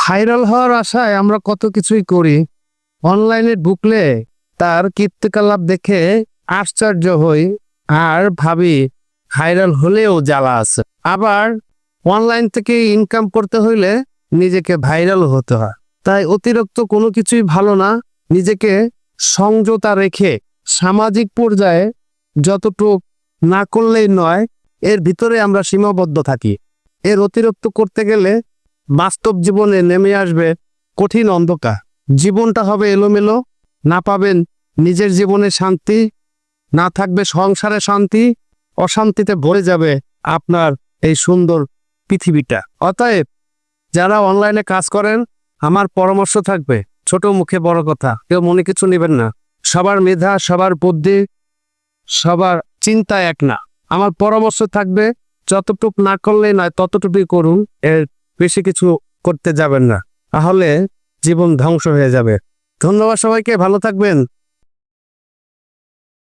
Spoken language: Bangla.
ভাইরাল হওয়ার আশায় আমরা কত কিছুই করি। অনলাইনে ঢুকলে তার কীর্তিকলাপ দেখে আশ্চর্য হই আর ভাবি ভাইরাল হলেও জ্বালা আছে। আবার অনলাইন থেকে ইনকাম করতে হইলে নিজেকে ভাইরাল হতে হয়। তাই অতিরিক্ত কোনো কিছুই ভালো না। নিজেকে সংযতা রেখে সামাজিক পর্যায়ে যতটুক না করলেই নয়, এর ভিতরে আমরা সীমাবদ্ধ থাকি। এর অতিরিক্ত করতে গেলে বাস্তব জীবনে নেমে আসবে কঠিন অন্ধকার। জীবনটা হবে এলোমেলো, না পাবেন নিজের জীবনে শান্তি, না থাকবে সংসারে শান্তি, অশান্তিতে ভরে যাবে আপনার এই সুন্দর পৃথিবীটা। অতএব যারা অনলাইনে কাজ করেন, আমার পরামর্শ থাকবে, ছোট মুখে বড় কথা, কেউ মনে কিছু নেবেন না। সবার মেধা, সবার বুদ্ধি, সবার চিন্তা এক না। আমার পরামর্শ থাকবে, যতটুক না করলে নয় ততটুকুই করুন, এর বেশি কিছু করতে যাবেন না, তাহলে জীবন ধ্বংস হয়ে যাবে। ধন্যবাদ সবাইকে, ভালো থাকবেন।